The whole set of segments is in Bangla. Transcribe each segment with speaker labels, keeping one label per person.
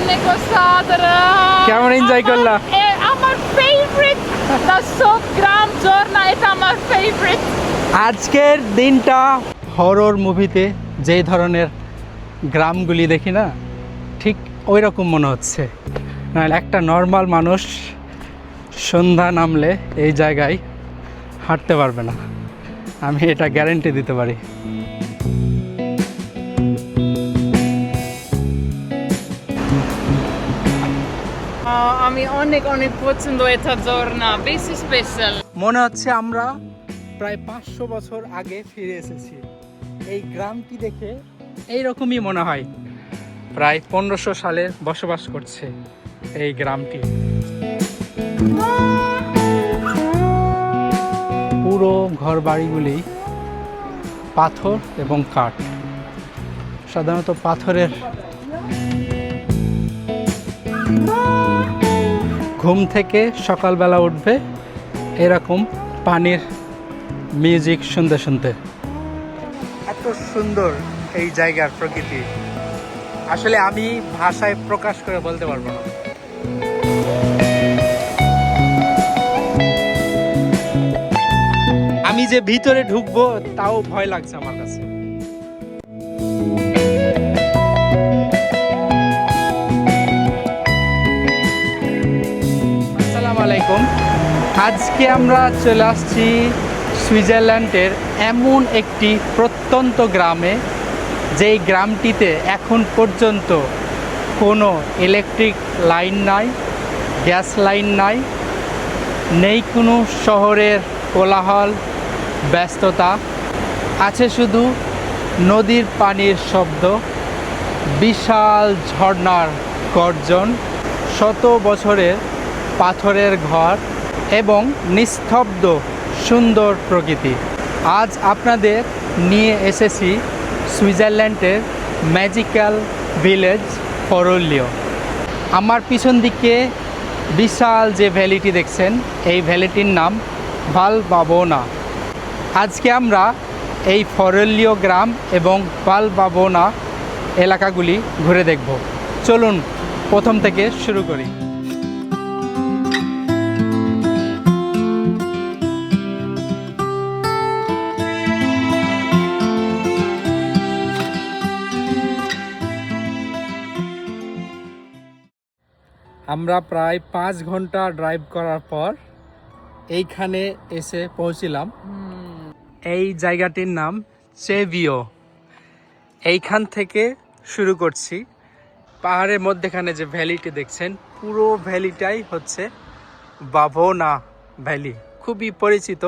Speaker 1: অনেক অসাধারণ।
Speaker 2: কেমন এনজয় করলা?
Speaker 1: আমার ফেভারিট দা সোপ গ্রাম ঝর্ণা, এটা আমার ফেভারিট।
Speaker 2: আজকের দিনটা হরর মুভিতে যেই ধরনের গ্রামগুলি দেখি না, ঠিক ওই রকম মনে হচ্ছে। নাহলে একটা নর্মাল মানুষ সন্ধ্যা নামলে এই জায়গায় হাঁটতে পারবে না, আমি এটা গ্যারান্টি দিতে পারি।
Speaker 1: আমি অনেক অনেক পছন্দ এটা ঝর্ণা, বেশি স্পেশাল।
Speaker 2: মনে হচ্ছে আমরা প্রায় 500 বছর আগে ফিরে এসেছি। এই গ্রামটি দেখে এইরকমই মনে হয় প্রায় 1500 সালে বসবাস করছে এই গ্রামটি। পুরো ঘর বাড়িগুলি পাথর এবং কাঠ, সাধারণত পাথরের। ঘুম থেকে সকালবেলা উঠবে এরকম পানির মিউজিক শুনতে শুনতে। এত সুন্দর এই জায়গার প্রকৃতি, আসলে আমি ভাষায় প্রকাশ করে বলতে পারবো না। আমি যে ভিতরে ঢুকবো তাও ভয় লাগছে আমার কাছে। আসসালামু আলাইকুম। আজকে আমরা চলে আসছি সুইজারল্যান্ডের এমন একটি প্রত্যন্ত গ্রামে, যেই গ্রামটিতে এখন পর্যন্ত কোনো ইলেকট্রিক লাইন নাই, গ্যাস লাইন নাই, নেই কোনো শহরের কোলাহল ব্যস্ততা, আছে শুধু নদীর পানির শব্দ, বিশাল ঝর্ণার গর্জন, শত বছরের পাথরের ঘর এবং নিস্তব্ধ সুন্দর প্রকৃতি। আজ আপনাদের নিয়ে এসেছি সুইজারল্যান্ডের ম্যাজিক্যাল ভিলেজ ফরোলিও। আমার পিছন দিকে বিশাল যে ভ্যালিটি দেখছেন, এই ভ্যালিটির নাম ভালবাবোনা। আজকে আমরা এই ফরোলিও গ্রাম এবং ভালবাবোনা এলাকাগুলি ঘুরে দেখব। চলুন প্রথম থেকে শুরু করি। আমরা প্রায় 5 ঘন্টা ড্রাইভ করার পর এইখানে এসে পৌঁছিলাম। এই জায়গাটির নাম চেভিও। এইখান থেকে শুরু করছি। পাহাড়ের মধ্যেখানে যে ভ্যালিটি দেখছেন, পুরো ভ্যালিটাই হচ্ছে বাবোনা ভ্যালি, খুবই পরিচিত।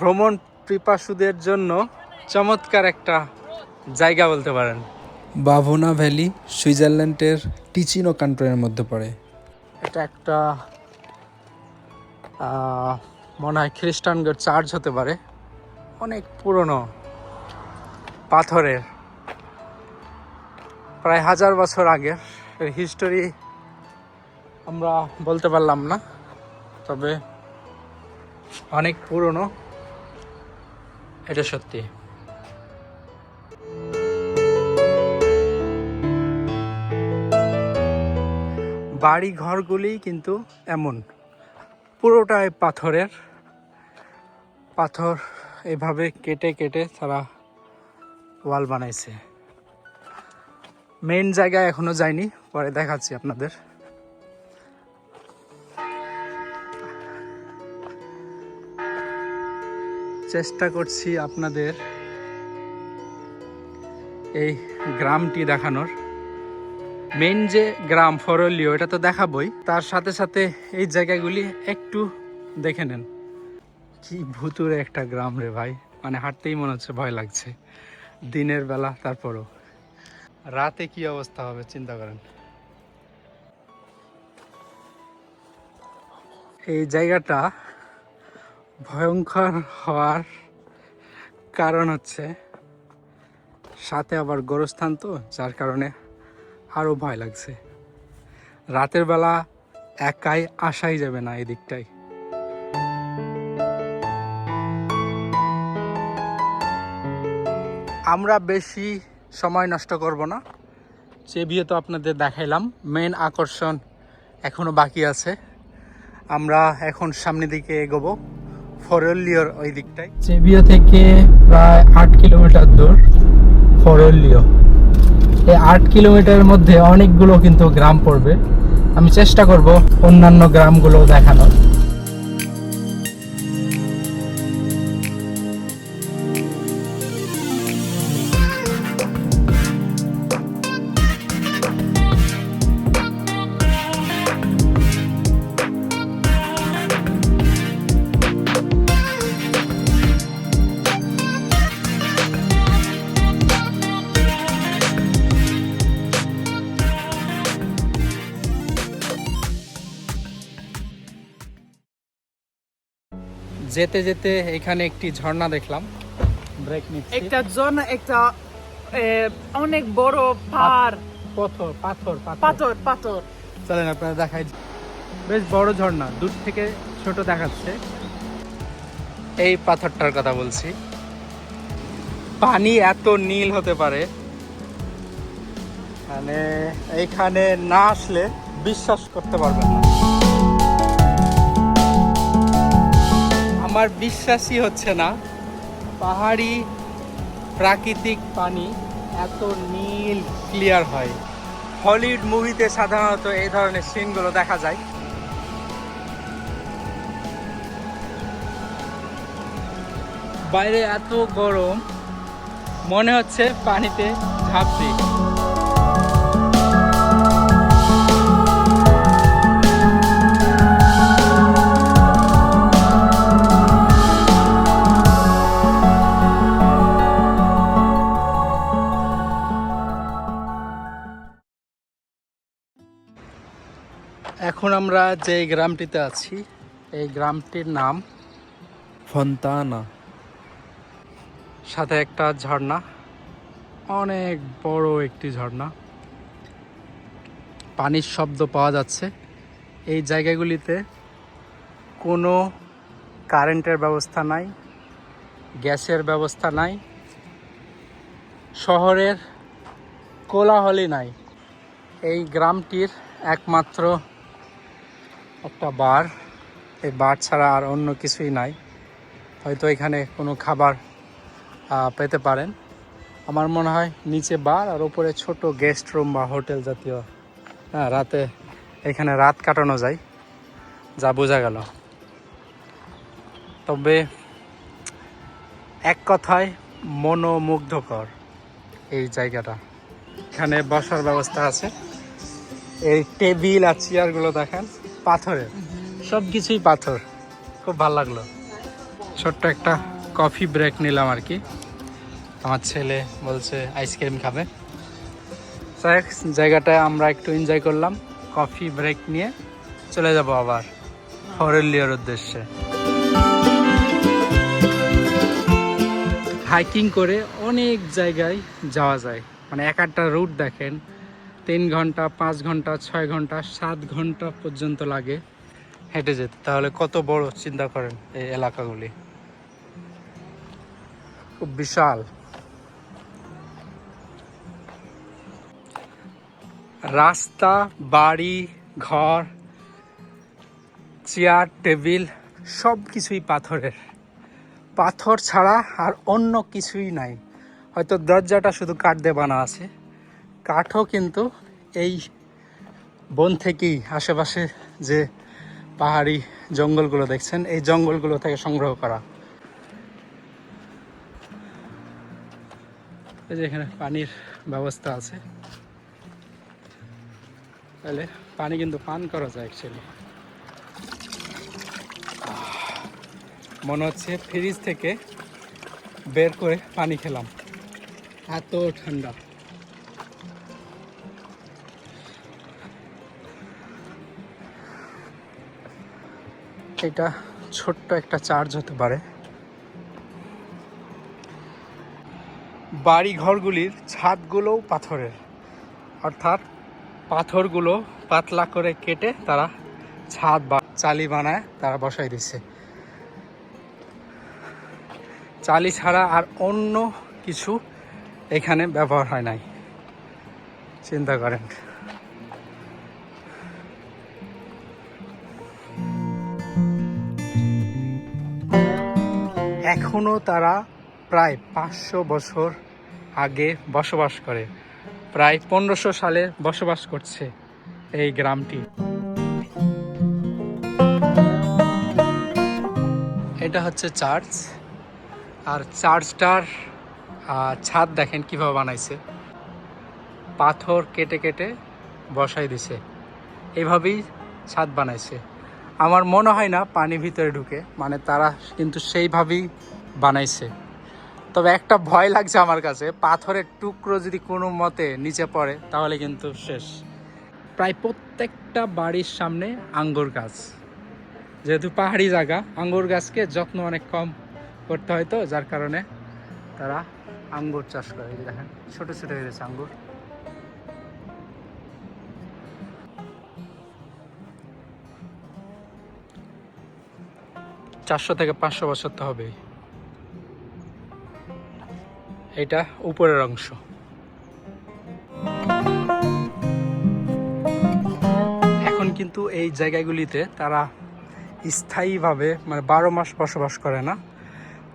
Speaker 2: ভ্রমণ পিপাসুদের জন্য চমৎকার একটা জায়গা বলতে পারেন। বাবোনা ভ্যালি সুইজারল্যান্ডের টিচিনো ক্যান্টনের মধ্যে পড়ে। এটা একটা মনে হয় খ্রিস্টানদের চার্চ হতে পারে, অনেক পুরনো, পাথরের, প্রায় 1000 বছর আগের। এর হিস্টোরি আমরা বলতে পারলাম না, তবে অনেক পুরনো, এটা সত্যি। বাড়ি ঘরগুলি কিন্তু এমন, পুরোটাই পাথরের। পাথর এভাবে কেটে কেটে তারা ওয়াল বানাইছে। মেইন জায়গায় এখনো যাইনি, পরে দেখাচ্ছি আপনাদের। চেষ্টা করছি আপনাদের এই গ্রামটি দেখানোর। মেইন যে গ্রাম ফরোলিও, এটা তো দেখাবই, তার সাথে সাথে এই জায়গাগুলি একটু দেখে নেন। কি ভুতুরে একটা গ্রাম রে ভাই, মানে হাঁটতেই মনে হচ্ছে ভয় লাগছে দিনের বেলা, তারপরও রাতে কি অবস্থা হবে চিন্তা করেন। এই জায়গাটা ভয়ঙ্কর হওয়ার কারণ হচ্ছে সাথে আবার গোরস্থান, তো যার কারণে আরও ভয় লাগছে। রাতের বেলা একাই আসাই যাবে না এই দিকটায়। আমরা বেশি সময় নষ্ট করব না, চেবিয়ে তো আপনাদের দেখাইলাম, মেন আকর্ষণ এখনো বাকি আছে। আমরা এখন সামনের দিকে এগোবো, ফরোলিওর ওই দিকটায়। চেবিয়ে থেকে প্রায় 8 কিলোমিটার দূর ফরোলিও। এই 8 কিলোমিটারের মধ্যে অনেকগুলো কিন্তু গ্রাম পড়বে। আমি চেষ্টা করব অন্যান্য গ্রামগুলো দেখানোর। যেতে যেতে এখানে একটি ঝর্ণা দেখলাম, ব্রেক নিচ্ছি।
Speaker 1: একটা ঝর্ণা, একটা অনেক বড় পাহাড়,
Speaker 2: পাথর পাথর
Speaker 1: পাথর পাথর।
Speaker 2: চলেন আপনারা দেখাই। বেশ বড় ঝর্ণা, দূর থেকে ছোট দেখাচ্ছে। এই পাথরটার কথা বলছি। পানি এত নীল হতে পারে মানে এইখানে না আসলে বিশ্বাস করতে পারবেন না। আমার বিশ্বাসই হচ্ছে না পাহাড়ি প্রাকৃতিক পানি এত নীল ক্লিয়ার হয়। হলিউড মুভিতে সাধারণত এই ধরনের সিনগুলো দেখা যায়। বাইরে এত গরম, মনে হচ্ছে পানিতে ঝাঁপ দিই। এখন আমরা যে গ্রামটিতে আছি, এই গ্রামটির নাম
Speaker 3: ফন্তানা।
Speaker 2: সাথে একটা ঝর্ণা, অনেক বড় একটি ঝর্ণা, পানির শব্দ পাওয়া যাচ্ছে। এই জায়গাগুলিতে কোনো কারেন্টের ব্যবস্থা নাই, গ্যাসের ব্যবস্থা নাই, শহরের কোলাহলই নাই। এই গ্রামটির একমাত্র একটা বার, এই বার ছাড়া আর অন্য কিছুই নাই। হয়তো এখানে কোনো খাবার পেতে পারেন। আমার মনে হয় নিচে বার আর উপরে ছোট গেস্ট রুম বা হোটেল জাতীয়। হ্যাঁ, রাতে এখানে রাত কাটানো যায়, যা বোঝা গেল। তবে এক কথায় মনোমুগ্ধকর এই জায়গাটা। এখানে বসার ব্যবস্থা আছে। এই টেবিল আর চেয়ারগুলো দেখেন পাথরের, সব কিছুই পাথর। খুব ভালো লাগলো। ছোট্ট একটা কফি ব্রেক নিলাম আর কি। আমার ছেলে বলছে আইসক্রিম খাবে। জায়গাটায় আমরা একটু এনজয় করলাম, কফি ব্রেক নিয়ে চলে যাব আবার ফরোলিওর উদ্দেশ্যে। হাইকিং করে অনেক জায়গায় যাওয়া যায়, মানে এক একটা রুট দেখেন 3 ঘন্টা, 5 ঘন্টা, 6 ঘন্টা, 7 ঘন্টা পর্যন্ত লাগে হেঁটে যেতে। তাহলে কত বড় চিন্তা করেন এই এলাকাগুলি, খুব বিশাল। রাস্তা, বাড়ি, ঘর, চেয়ার, টেবিল সব কিছুই পাথরের। পাথর ছাড়া আর অন্য কিছুই নাই। হয়তো দরজাটা শুধু কাঠ দিয়ে বানা আছে, কাঠও কিন্তু এই বন থেকেই, আশেপাশে যে পাহাড়ি জঙ্গলগুলো দেখছেন এই জঙ্গলগুলো থেকে সংগ্রহ করা। এই যে এখানে পানির ব্যবস্থা আছে, তাহলে পানি কিন্তু পান করা যায় অ্যাকচুয়ালি। মনে হচ্ছে ফ্রিজ থেকে বের করে পানি খেলাম, এত ঠান্ডা। এটা ছোট্ট একটা চার্জ হতে পারে। বাড়ি ঘরগুলির ছাদগুলোও পাথরের, অর্থাৎ পাথরগুলো পাতলা করে কেটে তারা ছাদ বা চালি বানায় তারা বসাই দিচ্ছে। চালি ছাড়া আর অন্য কিছু এখানে ব্যবহার হয় নাই। চিন্তা করেন। এখনো তারা প্রায় 500 বছর আগে বসবাস করে, প্রায় 1500 সালে বসবাস করছে এই গ্রামটি। এটা হচ্ছে চার্চ, আর চার্চটার ছাদ দেখেন কিভাবে বানাইছে, পাথর কেটে কেটে বসাই দিছে, এইভাবেই ছাদ বানাইছে। আমার মনে হয় না পানি ভিতরে ঢুকে, মানে তারা কিন্তু সেইভাবেই বানাইছে। তবে একটা ভয় লাগছে আমার কাছে, পাথরের টুকরো যদি কোনো মতে নিচে পড়ে তাহলে কিন্তু শেষ। প্রায় প্রত্যেকটা বাড়ির সামনে আঙ্গুর গাছ, যেহেতু পাহাড়ি জায়গা আঙ্গুর গাছকে যত্ন অনেক কম করতে হয়, তো যার কারণে তারা আঙ্গুর চাষ করে। এই দেখেন ছোট ছোট হয়ে গেছে আঙ্গুর। চারশো থেকে 500 বছর তো হবেই। এটা উপরের অংশ। এখন কিন্তু এই জায়গাগুলিতে তারা স্থায়ীভাবে মানে 12 মাস বসবাস করে না,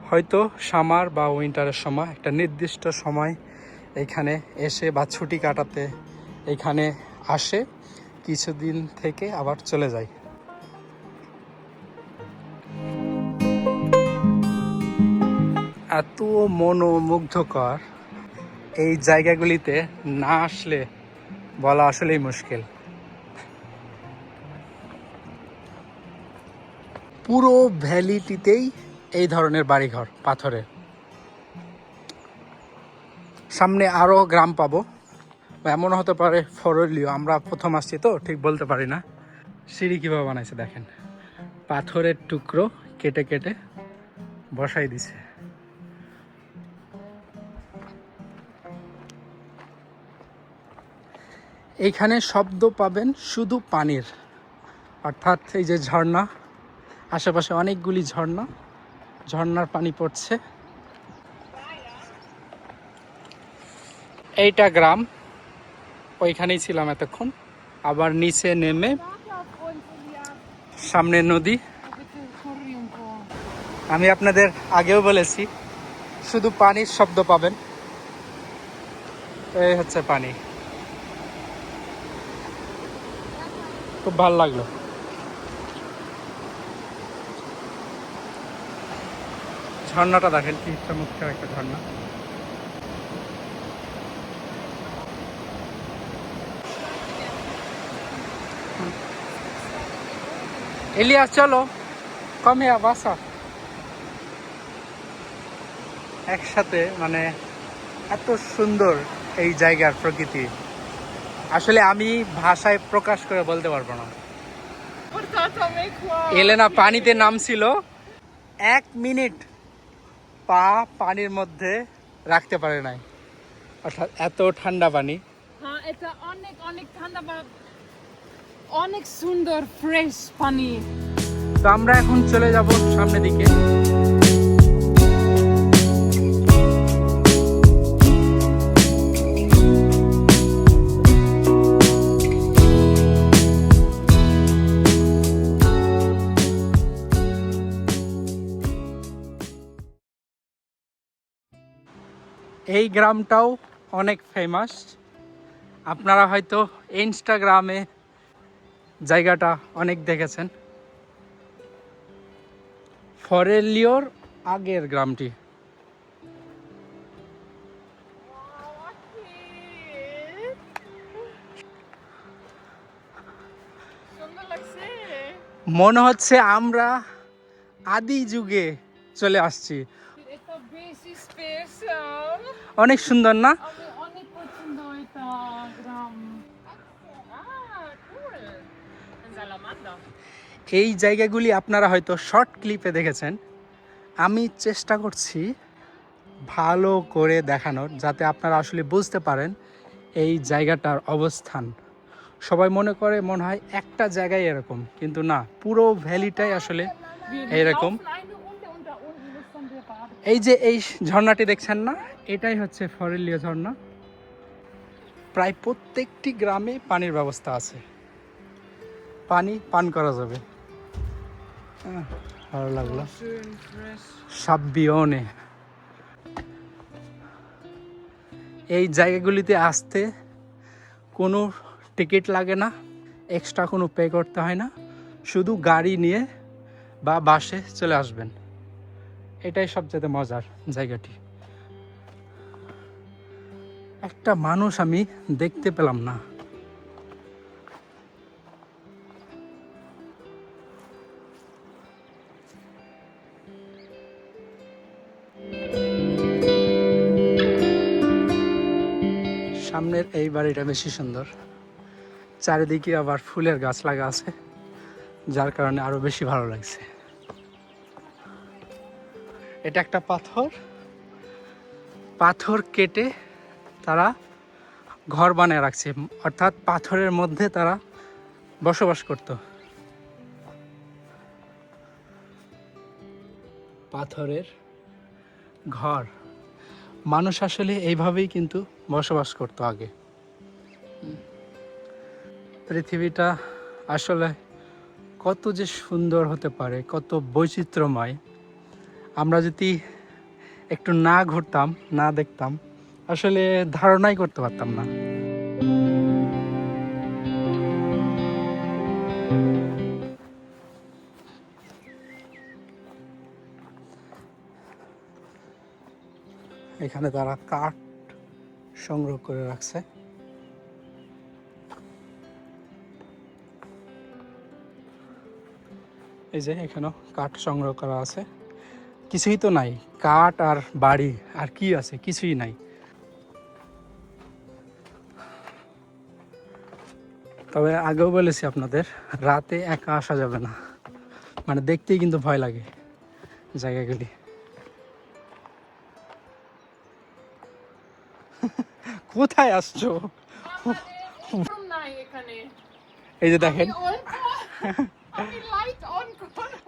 Speaker 2: হয়তো সামার বা উইন্টারের সময় একটা নির্দিষ্ট সময় এখানে এসে বা ছুটি কাটাতে এখানে আসে, কিছুদিন থেকে আবার চলে যায়। এত মনোমুগ্ধকর এই জায়গাগুলিতে না আসলে বলা আসলেই মুশকিল। পুরো ভ্যালিটিতেই এই ধরনের বাড়িঘর পাথরের। সামনে আরও গ্রাম পাবো, বা এমনও হতে পারে ফরলিও, আমরা প্রথম আসছি তো ঠিক বলতে পারি না। সিঁড়ি কীভাবে বানাইছে দেখেন, পাথরের টুকরো কেটে কেটে বসাই দিছে। এইখানে শব্দ পাবেন শুধু পানির, অর্থাৎ এই যে ঝর্ণা, আশেপাশে অনেকগুলি ঝর্ণা, ঝর্ণার পানি পড়ছে। এইটা গ্রাম, ওইখানেই ছিলাম এতক্ষণ। আবার নিচে নেমে সামনে নদী। আমি আপনাদের আগেও বলেছি শুধু পানির শব্দ পাবেন। এই হচ্ছে পানি, খুব ভালো লাগলো। ঝর্ণাটা দেখেন কি চমৎকার একটা ঝর্ণা। এলিয়াস চলো, কমে বাসা একসাথে। মানে এত সুন্দর এই জায়গার প্রকৃতি, আসলে আমি ভাষায় প্রকাশ করে বলতে পারবো না। এলেনা পানিতে নামছিল, 1 মিনিট পা পানির মধ্যে রাখতে পারে নাই, অর্থাৎ এত ঠান্ডা পানি।
Speaker 1: হ্যাঁ, এটা অনেক অনেক ঠান্ডা বা অনেক সুন্দর ফ্রেশ পানি।
Speaker 2: তো আমরা এখন চলে যাব সামনের দিকে। এই গ্রামটাও অনেক ফেমাস, আপনারা হয়তো ইনস্টাগ্রামে জায়গাটা অনেক দেখেছেন। ফরেলিওর আগের গ্রামটি। মনে হচ্ছে আমরা আদি যুগে চলে আসছি।
Speaker 1: এটা বেশি স্পেশাল,
Speaker 2: অনেক সুন্দর না?
Speaker 1: আমি অনেক পছন্দ এটা গ্রাম।
Speaker 2: এই জায়গাগুলি আপনারা হয়তো শর্ট ক্লিপে দেখেছেন, আমি চেষ্টা করছি ভালো করে দেখানোর, যাতে আপনারা আসলে বুঝতে পারেন এই জায়গাটার অবস্থান। সবাই মনে করে মনে হয় একটা জায়গায় এরকম, কিন্তু না, পুরো ভ্যালিটাই আসলে এইরকম। এই যে এই ঝর্ণাটি দেখছেন না, এটাই হচ্ছে ফরেলিও ঝর্ণা। প্রায় প্রত্যেকটি গ্রামে পানির ব্যবস্থা আছে, পানি পান করা যাবে। ভালো লাগলো। সাব্বিওনে এই জায়গাগুলিতে আসতে কোনো টিকিট লাগে না, এক্সট্রা কোনো পে করতে হয় না, শুধু গাড়ি নিয়ে বা বাসে চলে আসবেন। এটাই সবচেয়ে মজার জায়গাটি। একটা মানুষ আমি দেখতে পেলাম না। সামনের এই বাড়িটা বেশি সুন্দর, চারিদিকে আবার ফুলের গাছ লাগা আছে, যার কারণে আরো বেশি ভালো লাগছে। এটা একটা পাথর কেটে তারা ঘর বানিয়ে রাখছে, অর্থাৎ পাথরের মধ্যে তারা বসবাস করত। পাথরের ঘর, মানুষ আসলে এইভাবেই কিন্তু বসবাস করত আগে। পৃথিবীটা আসলে কত যে সুন্দর হতে পারে, কত বৈচিত্র্যময়। আমরা যদি একটু না ঘুরতাম, না দেখতাম, আসলে ধারণাই করতে পারতাম না। এখানে তারা কাঠ সংগ্রহ করে রাখছে। এই যে এখানেও কাঠ সংগ্রহ করা আছে। কিছুই তো নাই, কাঠ আর বাড়ি, আর কি আছে? কিছুই নাই। তবে আগেও বলেছি আপনাদের, রাতে একা আসা যাবে না, মানে দেখতেই কিন্তু ভয় লাগে জায়গাগুলি। কোথায় আসছো? এই যে দেখেন,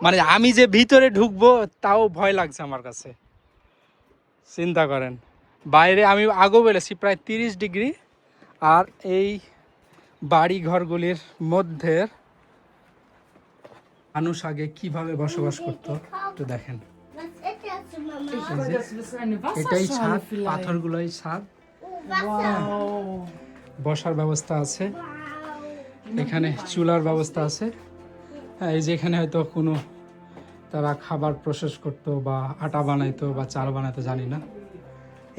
Speaker 2: মানে আমি যে ভিতরে ঢুকবো তাও ভয় লাগছে আমার কাছে। চিন্তা করেন, বাইরে আমি আগেও বলেছি প্রায় 30 ডিগ্রি, আর এই বাড়ি ঘরগুলির মধ্যে মানুষ আগে কিভাবে বসবাস করতো একটু দেখেন। এটাই ছাদ, পাথরগুলোই ছাদ। বসার ব্যবস্থা আছে, এখানে চুলার ব্যবস্থা আছে। হ্যাঁ, এই যে এখানে হয়তো কোনো তারা খাবার প্রসেস করতো বা আটা বানাইতো বা চাল বানাইতো, জানি না।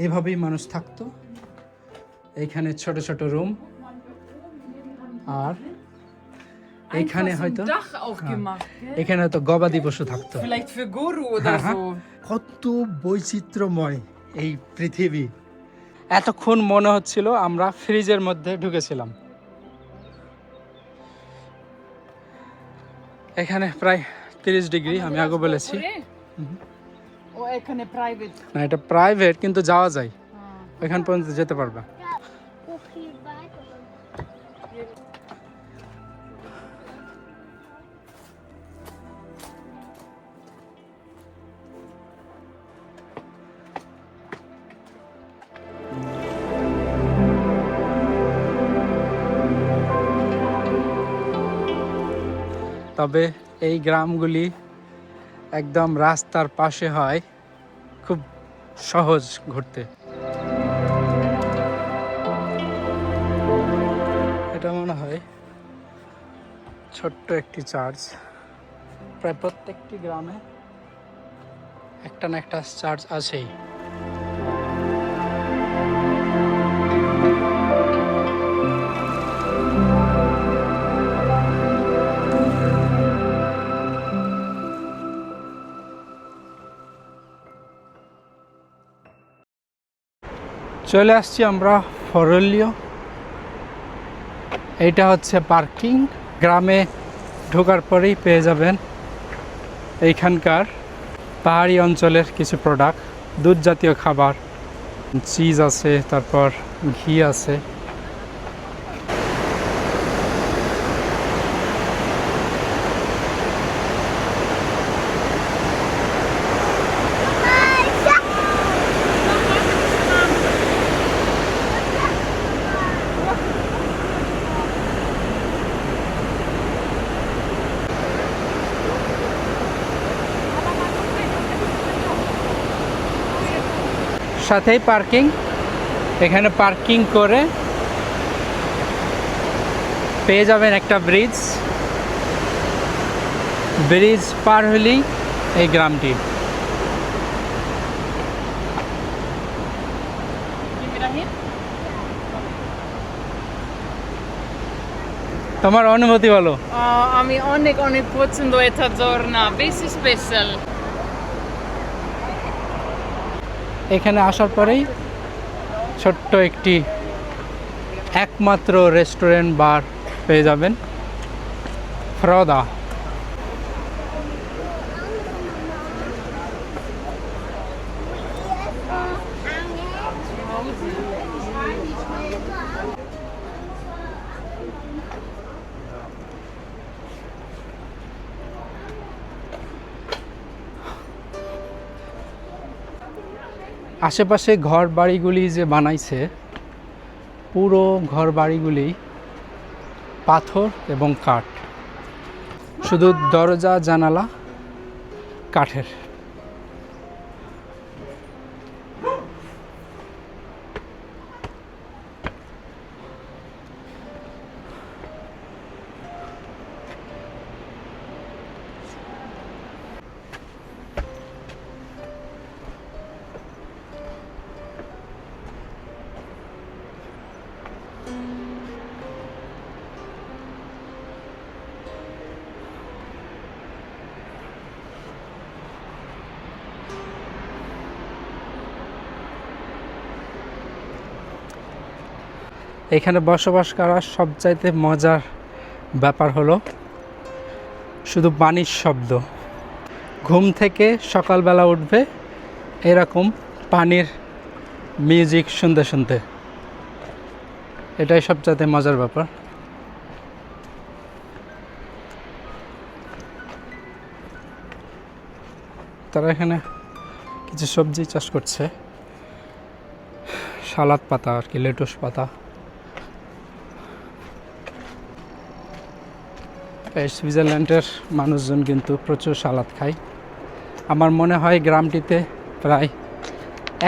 Speaker 2: এইভাবেই মানুষ থাকতো। এখানে ছোট ছোট রুম, আর এখানে হয়তো এখানে হয়তো গবাদি পশু থাকতো। কত বৈচিত্র্যময় এই পৃথিবী। এতক্ষণ মনে হচ্ছিল আমরা ফ্রিজের মধ্যে ঢুকেছিলাম। এখানে প্রায় 30 ডিগ্রি, আমি আগে বলেছি। না, এটা প্রাইভেট, কিন্তু যাওয়া যায়, ওইখান পর্যন্ত যেতে পারবে। তবে এই গ্রামগুলি একদম রাস্তার পাশে হয়, খুব সহজ ঘুরতে। এটা মনে হয় ছোট্ট একটি চার্চ। প্রায় প্রত্যেকটি গ্রামে একটা না একটা চার্চ আছেই। চলে আসছি আমরা ফরলিও। এইটা হচ্ছে পার্কিং। গ্রামে ঢোকার পরেই পেয়ে যাবেন এইখানকার পাহাড়ি অঞ্চলের কিছু প্রোডাক্ট, দুধ জাতীয় খাবার, চিজ আছে, তারপর ঘি আছে। সাথেই পার্কিং। এখানে পার্কিং করে পেয়ে যাবেন একটা ব্রিজ। ব্রিজ পার হলেই এই গ্রামটি। তোমার অনুভূতি বলো।
Speaker 1: আমি অনেক অনেক পছন্দ এটা ঝর্ণা, বেশি স্পেশাল।
Speaker 2: এখানে আসার পরেই ছোট্ট একটি একমাত্র রেস্টুরেন্ট বার পেয়ে যাবেন, ফ্রদা। আশেপাশে ঘর বাড়িগুলি যে বানাইছে, পুরো ঘর বাড়িগুলি পাথর এবং কাঠ, শুধু দরজা জানালা কাঠের। এখানে বসবাস করার সবচাইতে মজার ব্যাপার হলো শুধু পানির শব্দ। ঘুম থেকে সকালবেলা উঠবে এরকম পানির মিউজিক শুনতে শুনতে, এটাই সবচাইতে মজার ব্যাপার। তারা এখানে কিছু সবজি চাষ করছে, সালাদ পাতা আর কি, লেটুস পাতা। এই সুইজারল্যান্ডের মানুষজন কিন্তু প্রচুর সালাদ খায়। আমার মনে হয় গ্রামটিতে প্রায়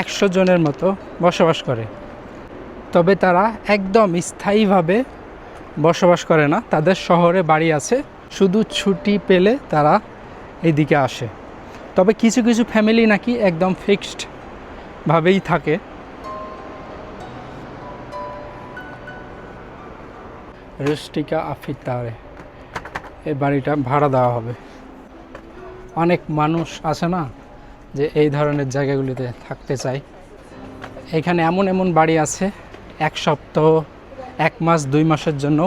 Speaker 2: 100 জনের মতো বসবাস করে। তবে তারা একদম স্থায়ীভাবে বসবাস করে না, তাদের শহরে বাড়ি আছে, শুধু ছুটি পেলে তারা এইদিকে আসে। তবে কিছু কিছু ফ্যামিলি নাকি একদম ফিক্সড ভাবেই থাকে। রুস্টিকা আফিতারে এই বাড়িটা ভাড়া দেওয়া হবে। অনেক মানুষ আছে না যে এই ধরনের জায়গাগুলিতে থাকতে চায়। এখানে এমন এমন বাড়ি আছে 1 সপ্তাহ, 1 মাস, 2 মাসের জন্য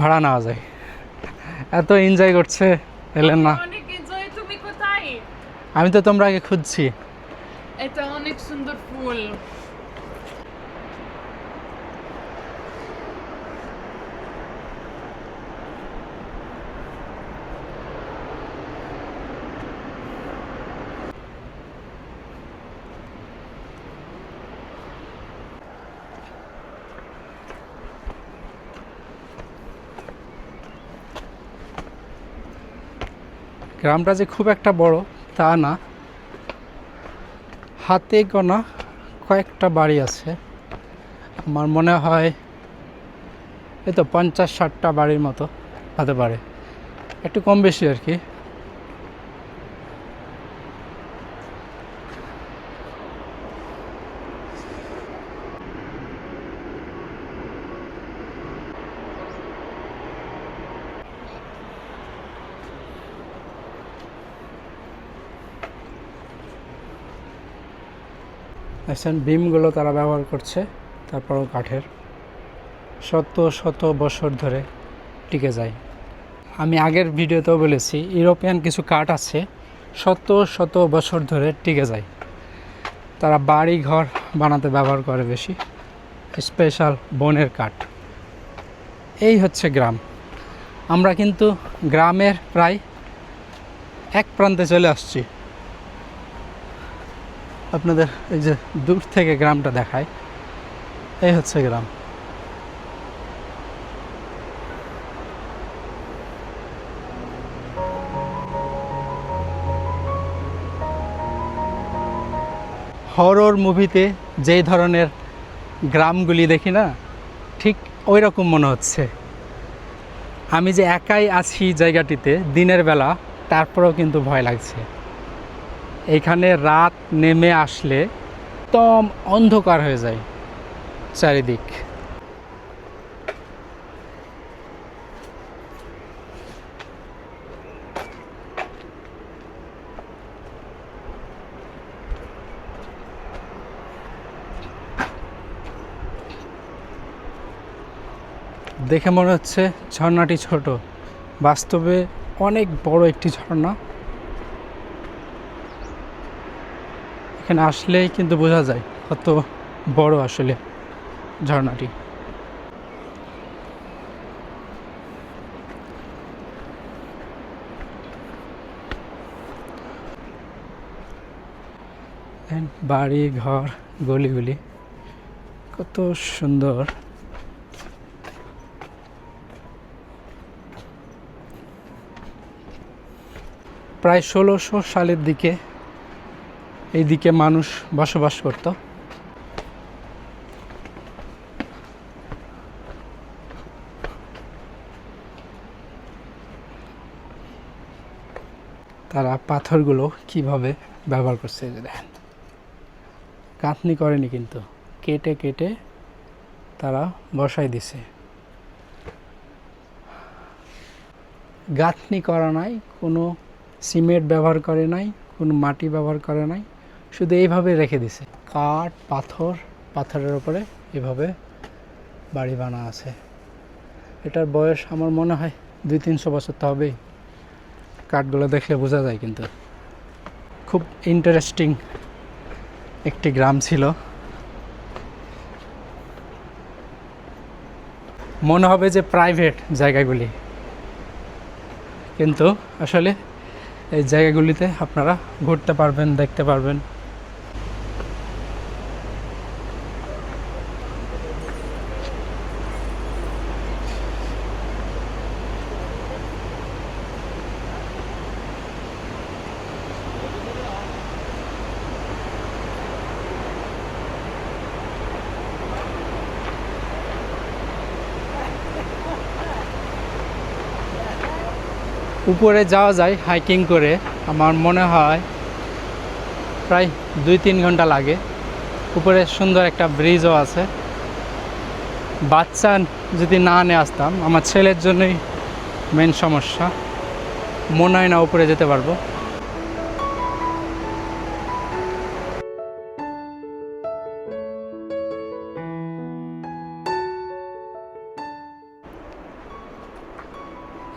Speaker 2: ভাড়া নেওয়া যায়। এত এনজয় করছে এলেন না।
Speaker 1: অনেক এনজয়। তুমি কোথায়?
Speaker 2: আমি তো তোমরা আগে খুঁজছি।
Speaker 1: এটা অনেক সুন্দর ফুল।
Speaker 2: গ্রামটা যে খুব একটা বড় তা না, হাতে গোনা কয়েকটা বাড়ি আছে। আমার মনে হয় এই তো 50-60টা বাড়ির মতো হতে পারে, একটু কম বেশি আর কি। এখন বিমগুলো তারা ব্যবহার করছে, তারপরও কাঠের, শত শত বছর ধরে টিকে যায়। আমি আগের ভিডিওতেও বলেছি ইউরোপিয়ান কিছু কাঠ আছে শত শত বছর ধরে টিকে যায়। তারা বাড়ি ঘর বানাতে ব্যবহার করে বেশি, স্পেশাল বনের কাঠ। এই হচ্ছে গ্রাম। আমরা কিন্তু গ্রামের প্রায় এক প্রান্তে চলে আসছি। আপনাদের এই যে দূর থেকে গ্রামটা দেখায়, এই হচ্ছে গ্রাম। হরর মুভিতে যেই ধরনের গ্রামগুলি দেখি না, ঠিক ওই রকম মনে হচ্ছে। আমি যে একাই আছি জায়গাটিতে দিনের বেলা, তারপরেও কিন্তু ভয় লাগছে। এইখানে রাত নেমে আসলে একদম অন্ধকার হয়ে যায় চারিদিক। দেখে মনে হচ্ছে ঝর্ণাটি ছোট, বাস্তবে অনেক বড় একটি ঝর্ণা। এখানে আসলেই কিন্তু বোঝা যায় কত বড় আসলে ঝর্ণাটি। বাড়ি ঘর গলিগুলি কত সুন্দর। প্রায় 1600 সালের দিকে এইদিকে মানুষ বসবাস করত। তারা পাথরগুলো কিভাবে ব্যবহার করছে এই যে দেখেন, গাঁথনি করেনি কিন্তু কেটে কেটে তারা বসাই দিছে। গাঁথনি করা নাই, কোনো সিমেন্ট ব্যবহার করে নাই, কোনো মাটি ব্যবহার করে নাই, শুধু এইভাবে রেখে দিছে। কাঠ পাথরের উপরে এভাবে বাড়ি বানা আছে। এটার বয়স আমার মনে হয় 200-300 বছর তো হবেই। কাঠগুলো দেখলে বোঝা যায়। কিন্তু খুব ইন্টারেস্টিং একটি গ্রাম ছিল। মনে হবে যে প্রাইভেট জায়গাগুলি, কিন্তু আসলে এই জায়গাগুলিতে আপনারা ঘুরতে পারবেন, দেখতে পারবেন। উপরে যাওয়া যায় হাইকিং করে, আমার মনে হয় প্রায় 2-3 ঘন্টা লাগে। উপরে সুন্দর একটা ব্রিজও আছে। বাচ্চা যদি না নিয়ে আসতাম, আমার ছেলের জন্যই মেন সমস্যা, মনে হয় না উপরে যেতে পারবো।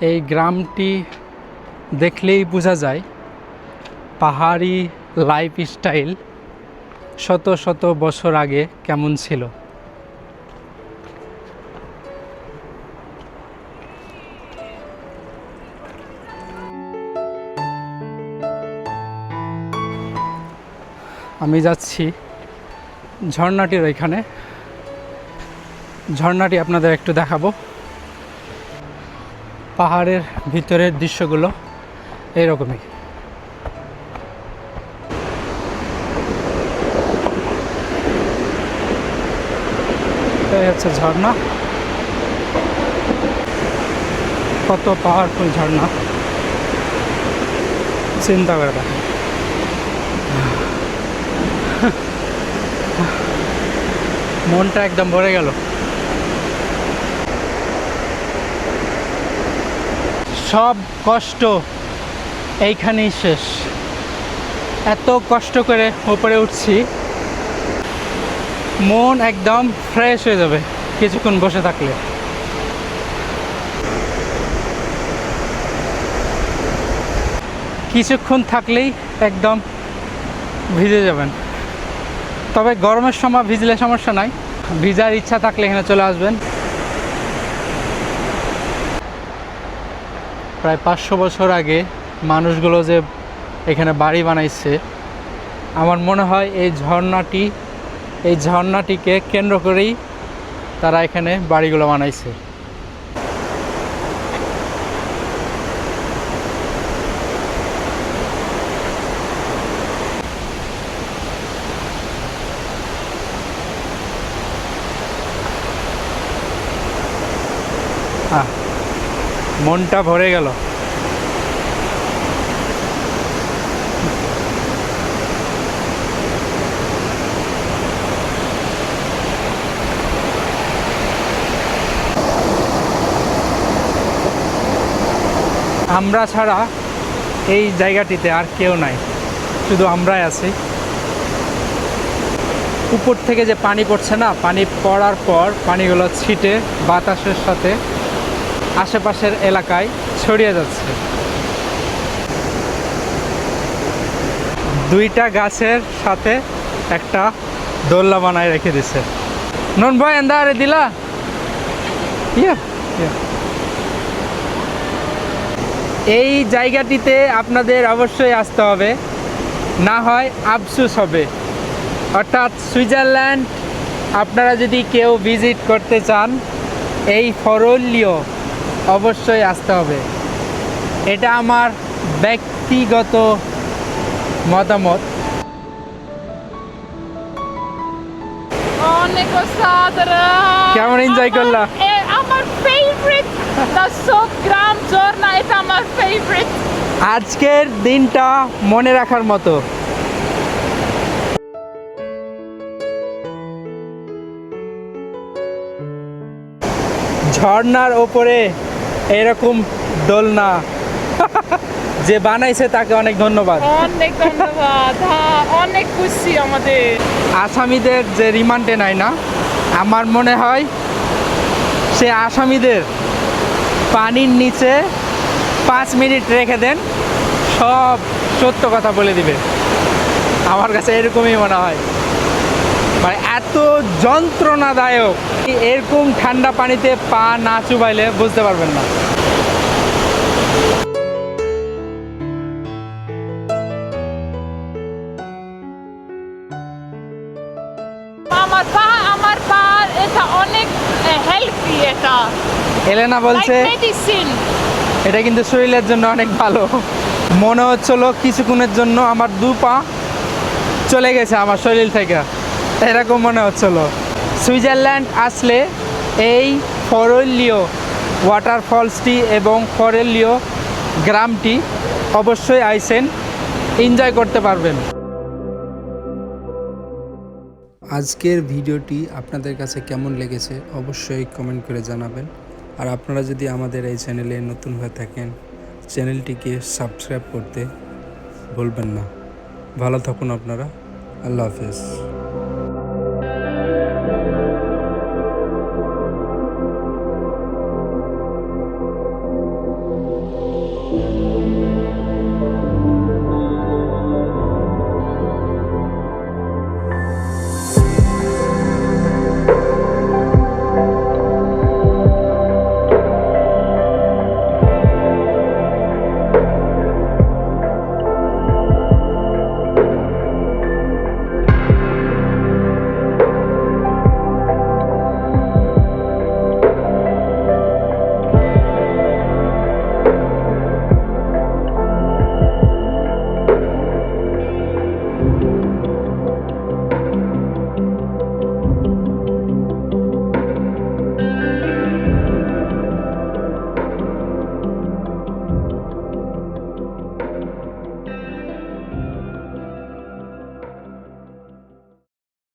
Speaker 2: এই গ্রামটি দেখলেই বোঝা যায় পাহাড়ি লাইফস্টাইল শত শত বছর আগে কেমন ছিল। আমি যাচ্ছি ঝর্ণাটির ওইখানে। ঝর্ণাটি আপনাদের একটু দেখাবো। পাহাড়ের ভিতরের দৃশ্যগুলো এইরকমই। এই হচ্ছে ঝর্ণা, কত পাওয়ারফুল ঝর্ণা চিন্তা করে দেখেন। মনটা একদম ভরে গেল। সব কষ্ট এইখানেই শেষ। এত কষ্ট করে উপরে উঠছি, মন একদম ফ্রেশ হয়ে যাবে কিছুক্ষণ বসে থাকলে। কিছুক্ষণ থাকলেই একদম ভিজে যাবেন। তবে গরমের সময় ভিজলে সমস্যা নাই, ভিজার ইচ্ছা থাকলে এখানে চলে আসবেন। প্রায় 500 বছর আগে মানুষগুলো যে এখানে বাড়ি বানাইছে, আমার মনে হয় এই ঝর্ণাটিকে কেন্দ্র করেই তারা এখানে বাড়িগুলো বানাইছে। মনটা ভরে গেল। আমরা ছাড়া এই জায়গাটিতে আর কেউ নাই, শুধু আমরাই আছি। উপর থেকে যে পানি পড়ছে না, পানি পড়ার পর পানিগুলো ছিটে বাতাসের সাথে আশেপাশের এলাকায় ছড়িয়ে যাচ্ছে। দুইটা গাছের সাথে একটা দোলনা বানায় রেখে দিছে। নন ভাই এন্দারে দিলা ইয়া ইয়া। এই জায়গাটিতে আপনাদের অবশ্যই আসতে হবে, না হয় আফসোস হবে। অর্থাৎ সুইজারল্যান্ড আপনারা যদি কেউ ভিজিট করতে চান, এই ফরোলিও অবশ্যই আসতে হবে। এটা আমার ব্যক্তিগত মতামত।
Speaker 1: অনেক সাদরা
Speaker 2: কেমন এনজয় করলা?
Speaker 1: আমার ফেভারিট দ্য সোপ গ্রাম ঝর্ণা, এটা আমার ফেভারিট।
Speaker 2: আজকের দিনটা মনে রাখার মতো। ঝর্ণার ওপরে এরকম দোলনা যে বানাইছে তাকে অনেক ধন্যবাদ।
Speaker 1: অনেক ধন্যবাদ, অনেক খুশি আমাদের।
Speaker 2: আসামিদের যে রিমান্ডে নাই না, আমার মনে হয় সে আসামিদের পানির নিচে 5 মিনিট রেখে দেন, সব সত্য কথা বলে দিবে। আমার কাছে এরকমই মনে হয়, মানে এত যন্ত্রণাদায়ক। এরকম ঠান্ডা পানিতে পা না চুবাইলে বুঝতে পারবেন না।
Speaker 1: আমার পা এটা অনেক হেলদি। এটা
Speaker 2: এলেনা বলছে
Speaker 1: মেডিসিন।
Speaker 2: এটা কিন্তু শরীরের জন্য অনেক ভালো। মনে হচ্ছিল কিছুক্ষণের জন্য আমার 2 পা চলে গেছে আমার শরীর থেকে, এরকম মনে হচ্ছিল। সুইজারল্যান্ড আসলে এই ফরোলিও ওয়াটারফলসটি এবং ফরোলিও গ্রামটি অবশ্যই আইসেন, এনজয় করতে পারবেন।
Speaker 3: আজকের ভিডিওটি আপনাদের কাছে কেমন লেগেছে অবশ্যই কমেন্ট করে জানাবেন। আর আপনারা যদি আমাদের এই চ্যানেলে নতুন হয়ে থাকেন, চ্যানেলটিকে সাবস্ক্রাইব করতে ভুলবেন না। ভালো থাকুন আপনারা। আল্লাহ হাফেজ।